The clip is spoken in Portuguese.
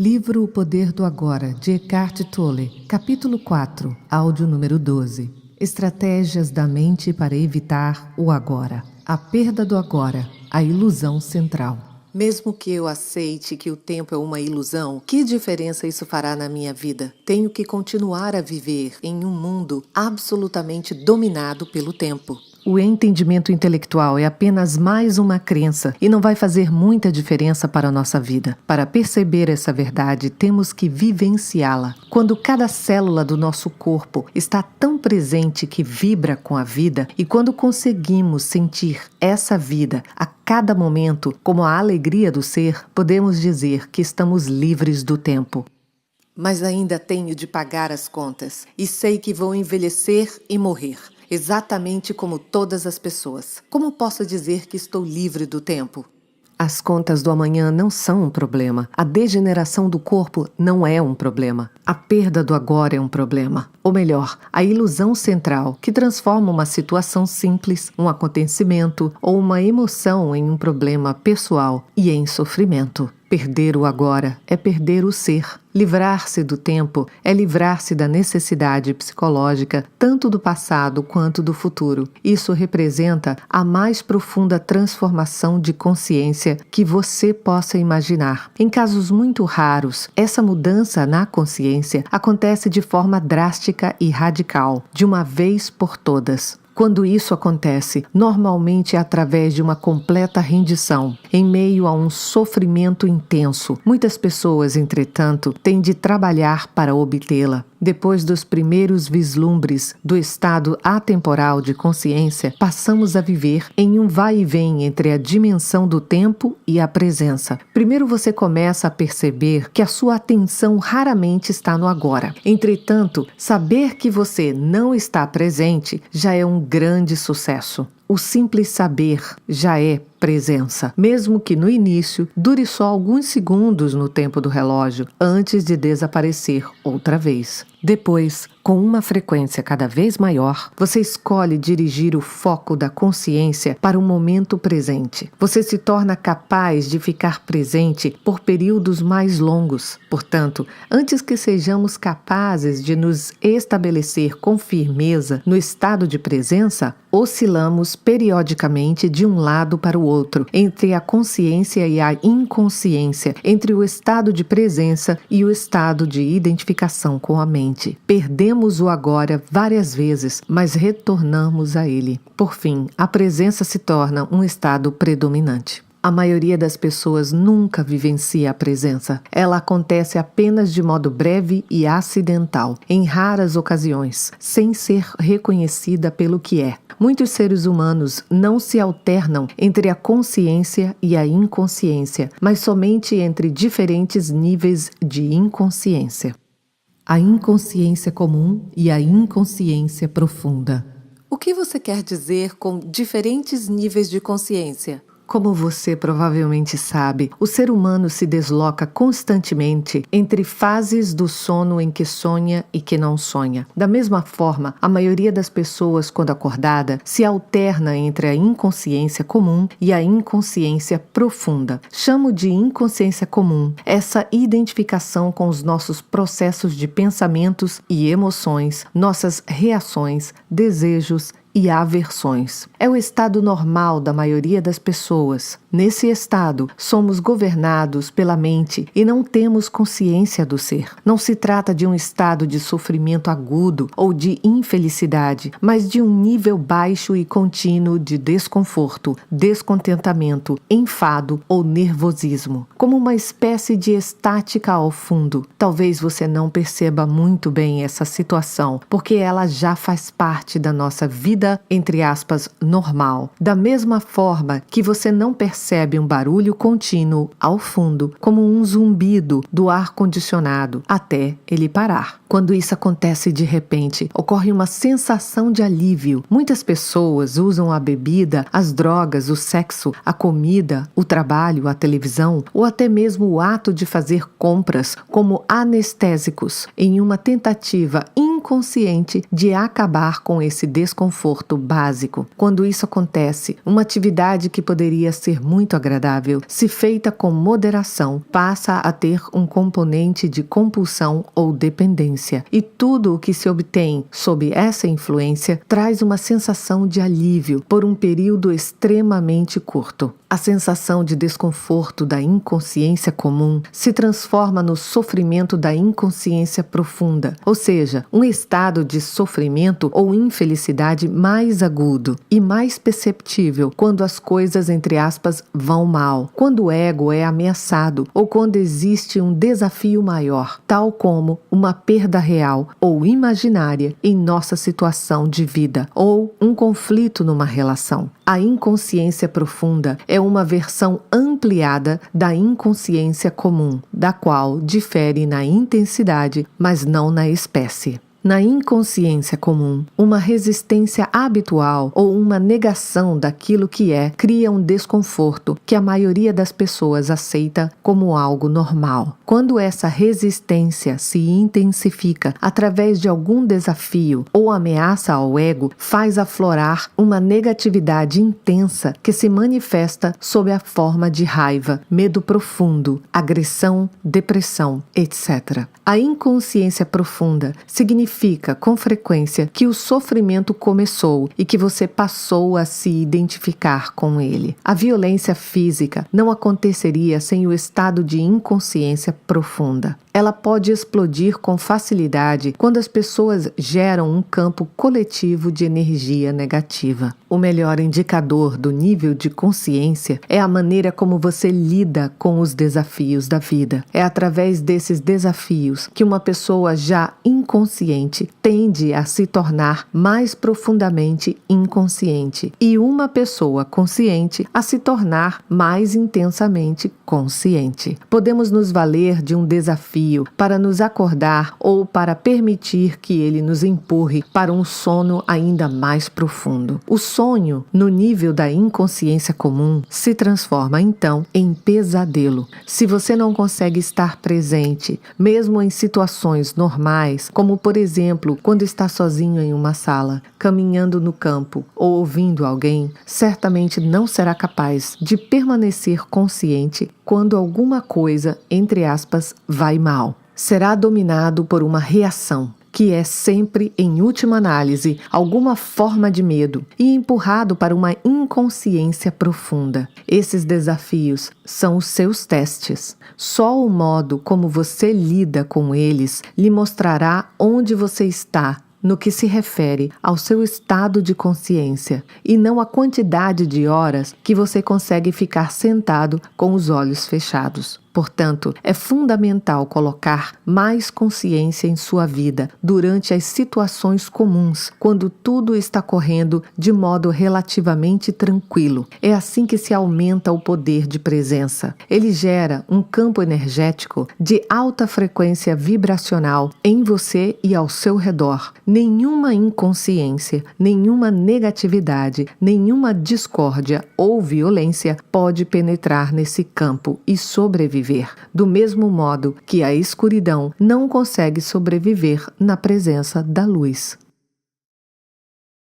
Livro O Poder do Agora, de Eckhart Tolle, capítulo 4, áudio número 12. Estratégias da mente para evitar o agora. A perda do agora, a ilusão central. Mesmo que eu aceite que o tempo é uma ilusão, que diferença isso fará na minha vida? Tenho que continuar a viver em um mundo absolutamente dominado pelo tempo. O entendimento intelectual é apenas mais uma crença e não vai fazer muita diferença para a nossa vida. Para perceber essa verdade, temos que vivenciá-la. Quando cada célula do nosso corpo está tão presente que vibra com a vida, e quando conseguimos sentir essa vida a cada momento como a alegria do ser, podemos dizer que estamos livres do tempo. Mas ainda tenho de pagar as contas e sei que vou envelhecer e morrer. Exatamente como todas as pessoas. Como posso dizer que estou livre do tempo? As contas do amanhã não são um problema. A degeneração do corpo não é um problema. A perda do agora é um problema. Ou melhor, a ilusão central, que transforma uma situação simples, um acontecimento ou uma emoção em um problema pessoal e em sofrimento. Perder o agora é perder o ser. Livrar-se do tempo é livrar-se da necessidade psicológica, tanto do passado quanto do futuro. Isso representa a mais profunda transformação de consciência que você possa imaginar. Em casos muito raros, essa mudança na consciência acontece de forma drástica e radical, de uma vez por todas. Quando isso acontece, normalmente é através de uma completa rendição, em meio a um sofrimento intenso. Muitas pessoas, entretanto, têm de trabalhar para obtê-la. Depois dos primeiros vislumbres do estado atemporal de consciência, passamos a viver em um vai e vem entre a dimensão do tempo e a presença. Primeiro você começa a perceber que a sua atenção raramente está no agora. Entretanto, saber que você não está presente já é um grande sucesso. O simples saber já é presença, mesmo que no início dure só alguns segundos no tempo do relógio, antes de desaparecer outra vez. Depois, com uma frequência cada vez maior, você escolhe dirigir o foco da consciência para o momento presente. Você se torna capaz de ficar presente por períodos mais longos. Portanto, antes que sejamos capazes de nos estabelecer com firmeza no estado de presença, oscilamos periodicamente de um lado para o outro, entre a consciência e a inconsciência, entre o estado de presença e o estado de identificação com a mente. Perdemos o agora várias vezes, mas retornamos a ele. Por fim, a presença se torna um estado predominante. A maioria das pessoas nunca vivencia a presença. Ela acontece apenas de modo breve e acidental, em raras ocasiões, sem ser reconhecida pelo que é. Muitos seres humanos não se alternam entre a consciência e a inconsciência, mas somente entre diferentes níveis de inconsciência. A inconsciência comum e a inconsciência profunda. O que você quer dizer com diferentes níveis de consciência? Como você provavelmente sabe, o ser humano se desloca constantemente entre fases do sono em que sonha e que não sonha. Da mesma forma, a maioria das pessoas, quando acordada, se alterna entre a inconsciência comum e a inconsciência profunda. Chamo de inconsciência comum essa identificação com os nossos processos de pensamentos e emoções, nossas reações, desejos e aversões. É o estado normal da maioria das pessoas. Nesse estado, somos governados pela mente e não temos consciência do ser. Não se trata de um estado de sofrimento agudo ou de infelicidade, mas de um nível baixo e contínuo de desconforto, descontentamento, enfado ou nervosismo, como uma espécie de estática ao fundo. Talvez você não perceba muito bem essa situação, porque ela já faz parte da nossa vida, entre aspas, normal. Da mesma forma que você não percebe um barulho contínuo ao fundo, como um zumbido do ar-condicionado, até ele parar. Quando isso acontece de repente, ocorre uma sensação de alívio. Muitas pessoas usam a bebida, as drogas, o sexo, a comida, o trabalho, a televisão ou até mesmo o ato de fazer compras como anestésicos, em uma tentativa inconsciente de acabar com esse desconforto básico. Quando isso acontece, uma atividade que poderia ser muito agradável, se feita com moderação, passa a ter um componente de compulsão ou dependência. E tudo o que se obtém sob essa influência traz uma sensação de alívio por um período extremamente curto. A sensação de desconforto da inconsciência comum se transforma no sofrimento da inconsciência profunda, ou seja, um estado de sofrimento ou infelicidade mais agudo e mais perceptível quando as coisas, entre aspas, vão mal, quando o ego é ameaçado ou quando existe um desafio maior, tal como uma perda real ou imaginária em nossa situação de vida ou um conflito numa relação. A inconsciência profunda é uma versão ampliada da inconsciência comum, da qual difere na intensidade, mas não na espécie. Na inconsciência comum, uma resistência habitual ou uma negação daquilo que é cria um desconforto que a maioria das pessoas aceita como algo normal. Quando essa resistência se intensifica através de algum desafio ou ameaça ao ego, faz aflorar uma negatividade intensa que se manifesta sob a forma de raiva, medo profundo, agressão, depressão, etc. A inconsciência profunda significa com frequência que o sofrimento começou e que você passou a se identificar com ele. A violência física não aconteceria sem o estado de inconsciência profunda. Ela pode explodir com facilidade quando as pessoas geram um campo coletivo de energia negativa. O melhor indicador do nível de consciência é a maneira como você lida com os desafios da vida. É através desses desafios que uma pessoa já inconsciente tende a se tornar mais profundamente inconsciente e uma pessoa consciente a se tornar mais intensamente consciente. Podemos nos valer de um desafio para nos acordar ou para permitir que ele nos empurre para um sono ainda mais profundo. O sonho, no nível da inconsciência comum, se transforma então em pesadelo. Se você não consegue estar presente, mesmo em situações normais, como por exemplo, quando está sozinho em uma sala, caminhando no campo ou ouvindo alguém, certamente não será capaz de permanecer consciente quando alguma coisa, entre aspas, vai mal. Será dominado por uma reação, que é sempre, em última análise, alguma forma de medo, e empurrado para uma inconsciência profunda. Esses desafios são os seus testes. Só o modo como você lida com eles lhe mostrará onde você está no que se refere ao seu estado de consciência, e não a quantidade de horas que você consegue ficar sentado com os olhos fechados. Portanto, é fundamental colocar mais consciência em sua vida durante as situações comuns, quando tudo está correndo de modo relativamente tranquilo. É assim que se aumenta o poder de presença. Ele gera um campo energético de alta frequência vibracional em você e ao seu redor. Nenhuma inconsciência, nenhuma negatividade, nenhuma discórdia ou violência pode penetrar nesse campo e sobreviver. Do mesmo modo que a escuridão não consegue sobreviver na presença da luz.